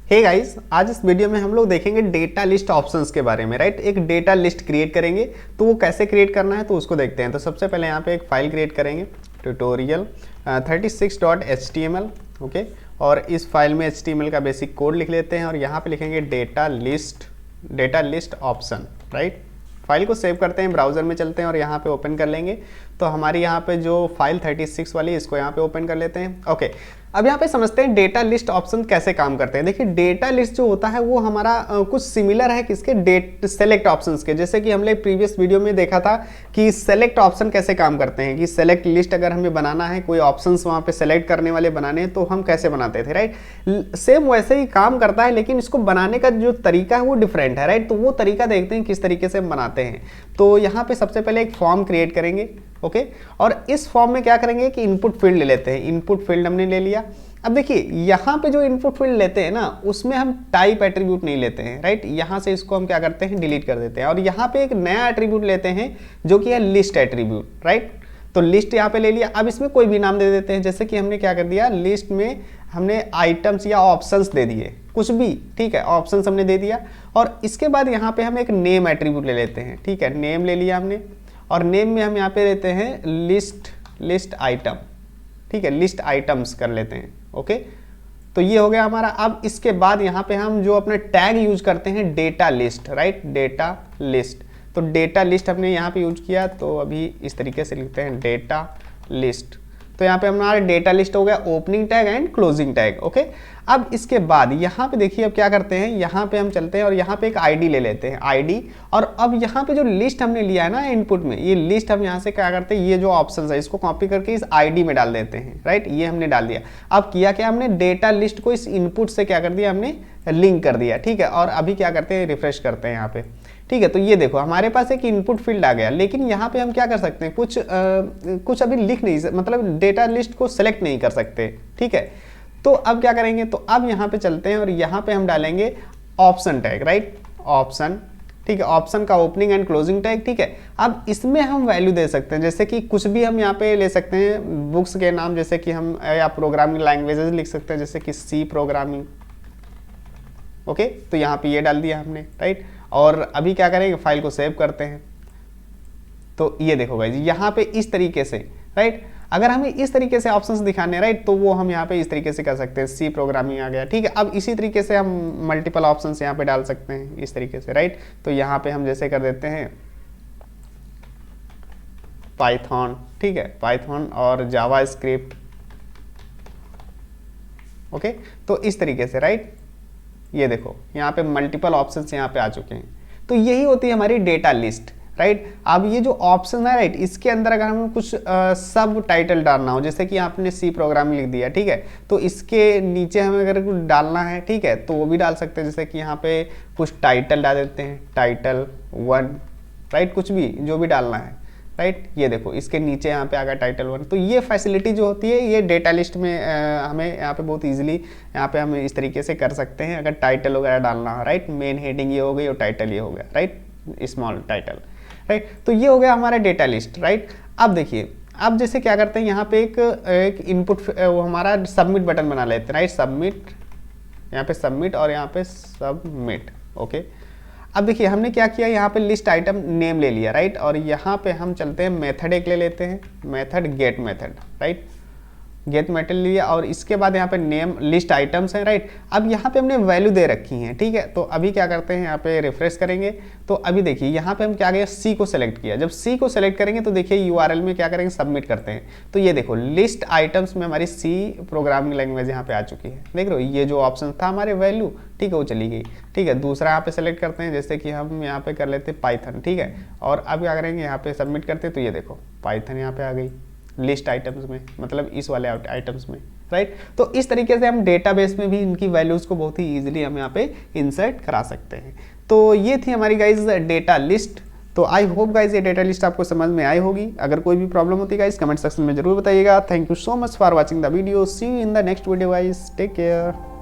Hey guys, आज इस video में हम लोग देखेंगे डेटा लिस्ट ऑप्शंस के बारे में। राइट, एक डेटा लिस्ट क्रिएट करेंगे, तो वो कैसे क्रिएट करना है तो उसको देखते हैं। तो सबसे पहले यहाँ पे एक फाइल क्रिएट करेंगे, ट्यूटोरियल 36.html। ओके, और इस फाइल में HTML का बेसिक कोड लिख लेते हैं और यहाँ पे लिखेंगे data list option. Right, file को सेव करते हैं, ब्राउज़र में चलते हैं और यहाँ पे ओपन कर लेंगे। तो हमारी यहाँ पे जो फाइल 36 वाली, इसको यहाँ पे ओपन कर लेते हैं। ओके, अब यहाँ पे समझते हैं डेटा लिस्ट ऑप्शन कैसे काम करते हैं। देखिए, डेटा लिस्ट जो होता है वो हमारा कुछ सिमिलर है किसके, सेलेक्ट ऑप्शंस के। जैसे कि हमने प्रीवियस वीडियो में देखा था कि सेलेक्ट ऑप्शन कैसे काम करते हैं, कि सेलेक्ट लिस्ट अगर हमें बनाना है, कोई ऑप्शंस वहाँ पे सेलेक्ट करने वाले बनाने हैं, तो हम कैसे बनाते थे। राइट, सेम वैसे ही काम करता है, लेकिन इसको बनाने का जो तरीका है वो डिफरेंट है। राइट, तो वो तरीका देखते हैं किस तरीके से हम बनाते हैं। तो यहाँ पे सबसे पहले एक फॉर्म क्रिएट करेंगे। ओके, और इस फॉर्म में क्या करेंगे कि इनपुट फील्ड ले लेते हैं। इनपुट फील्ड हमने ले लिया। अब देखिए, यहाँ पे जो इनपुट फील्ड लेते हैं ना, उसमें हम टाइप एट्रीब्यूट नहीं लेते हैं। राइट, यहाँ से इसको हम क्या करते हैं, डिलीट कर देते हैं और यहाँ पे एक नया एट्रीब्यूट लेते हैं जो कि है लिस्ट एट्रीब्यूट। राइट, तो लिस्ट यहाँ पे ले लिया। अब इसमें कोई भी नाम दे देते हैं, जैसे कि हमने क्या कर दिया, लिस्ट में हमने आइटम्स या ऑप्शंस दे दिए, कुछ भी, ठीक है, ऑप्शंस हमने दे दिया। और इसके बाद यहाँ पे हम एक नेम एट्रीब्यूट ले लेते हैं। ठीक है, नेम ले लिया हमने और नेम में हम यहाँ पे देते हैं लिस्ट आइटम। ठीक है, लिस्ट आइटम्स कर लेते हैं। ओके, तो ये हो गया हमारा। अब इसके बाद यहाँ पे हम जो अपने टैग यूज करते हैं, data list. Right, data list, तो डेटा लिस्ट हमने यहाँ पे यूज किया, तो अभी इस तरीके से लिखते हैं डेटा लिस्ट। तो यहाँ पे हमारा डेटा लिस्ट हो गया, opening tag and closing tag. Okay, अब इसके बाद यहाँ पे देखिए, अब क्या करते हैं, यहाँ पे हम चलते हैं और यहाँ पे एक आईडी ले लेते हैं, आईडी। और अब यहाँ पे जो लिस्ट हमने लिया है ना इनपुट में, ये लिस्ट हम यहाँ से क्या करते हैं, ये जो ऑप्शन है इसको कॉपी करके इस आईडी में डाल देते हैं। राइट, ये हमने डाल दिया। अब किया क्या, हमने डेटा लिस्ट को इस इनपुट से क्या कर दिया, हमने लिंक कर दिया। ठीक है, और अभी क्या करते हैं, रिफ्रेश करते हैं यहाँ पे। ठीक है, तो ये देखो हमारे पास एक इनपुट फील्ड आ गया, लेकिन यहाँ पे हम क्या कर सकते हैं, कुछ अभी लिख नहीं, मतलब डेटा लिस्ट को सेलेक्ट नहीं कर सकते। ठीक है, तो अब क्या करेंगे, तो अब यहाँ पे चलते हैं और यहाँ पे हम डालेंगे ऑप्शन टैग। राइट, ऑप्शन, ठीक है, ऑप्शन का ओपनिंग एंड क्लोजिंग टैग। ठीक है, अब इसमें हम वैल्यू दे सकते हैं, जैसे कि कुछ भी हम यहाँ पे ले सकते हैं, बुक्स के नाम, जैसे कि हम, या प्रोग्रामिंग लैंग्वेजेस लिख सकते हैं, जैसे कि सी प्रोग्रामिंग। ओके, तो यहाँ पे ये डाल दिया हमने। राइट, और अभी क्या करेंगे, फाइल को सेव करते हैं। तो ये देखो गाइस, यहाँ पे इस तरीके से, राइट, अगर हमें इस तरीके से ऑप्शंस दिखाने, राइट, तो वो हम यहाँ पे इस तरीके से कर सकते हैं, सी प्रोग्रामिंग आ गया। ठीक है, अब इसी तरीके से हम मल्टीपल ऑप्शंस यहाँ पे डाल सकते हैं इस तरीके से। राइट, तो यहाँ पे हम जैसे कर देते हैं पाइथन। ठीक है, पाइथन और जावास्क्रिप्ट। ओके, तो इस तरीके से, राइट, ये देखो यहाँ पे मल्टीपल ऑप्शंस यहाँ पे आ चुके हैं। तो यही होती है हमारी डेटा लिस्ट। राइट, अब ये जो ऑप्शन है, राइट, इसके अंदर अगर हमें कुछ सब टाइटल डालना हो, जैसे कि आपने सी प्रोग्रामिंग लिख दिया, ठीक है, तो इसके नीचे हमें अगर कुछ डालना है, ठीक है, तो वो भी डाल सकते हैं। जैसे कि यहाँ पे कुछ टाइटल डाल देते हैं, टाइटल 1। राइट, कुछ भी जो भी डालना है। राइट, ये देखो इसके नीचे यहाँ पे आ गया टाइटल 1। तो ये फैसिलिटी जो होती है, ये डेटा लिस्ट में हमें यहाँ पे बहुत इजीली यहाँ पे हम इस तरीके से कर सकते हैं, अगर टाइटल वगैरह डालना हो। राइट, मेन हेडिंग ये हो गई और टाइटल ये हो गया। Right, small title. राइट, तो ये हो गया हमारा डेटा लिस्ट। राइट, अब देखिए, अब जैसे क्या करते हैं, यहाँ पे एक इनपुट, वो हमारा सबमिट बटन बना लेते हैं। राइट, सबमिट, यहाँ पे सबमिट और यहाँ पे सबमिट। ओके, अब देखिए हमने क्या किया, यहाँ पे लिस्ट आइटम नेम ले लिया। राइट, और यहाँ पे हम चलते हैं, मेथड एक ले लेते हैं, method get method. Right, get method लिया और इसके बाद यहाँ पे नेम लिस्ट आइटम्स है। राइट, अब यहाँ पे हमने वैल्यू दे रखी है। ठीक है, तो अभी क्या करते हैं, यहाँ पे रिफ्रेश करेंगे, तो अभी देखिए यहाँ पे हम क्या गया, सी को सेलेक्ट किया। जब सी को सेलेक्ट करेंगे तो देखिए यूआरएल में क्या करेंगे, सबमिट करते हैं। तो ये देखो लिस्ट आइटम्स में हमारी सी प्रोग्रामिंग लैंग्वेज यहाँ पे आ चुकी है। देख रहे हो, ये जो ऑप्शन था हमारे वैल्यू, ठीक है, वो चली गई। ठीक है, दूसरा यहाँ पे सेलेक्ट करते हैं, जैसे कि हम यहाँ पे कर लेते हैं पाइथन। ठीक है, और अब क्या करेंगे, यहाँ पे सबमिट करते हैं, तो ये देखो पाइथन यहाँ पे आ गई लिस्ट आइटम्स में, मतलब इस वाले आइटम्स में। राइट, तो इस तरीके से हम डेटाबेस में भी इनकी वैल्यूज को बहुत ही इजीली हम यहाँ पे इंसर्ट करा सकते हैं। तो ये थी हमारी गाइज डेटा लिस्ट। तो आई होप गाइज ये डेटा लिस्ट आपको समझ में आई होगी। अगर कोई भी प्रॉब्लम होती है गाइज, कमेंट सेक्शन में जरूर बताइएगा। Thank you so much for watching the video. See you in the next video guys, take care.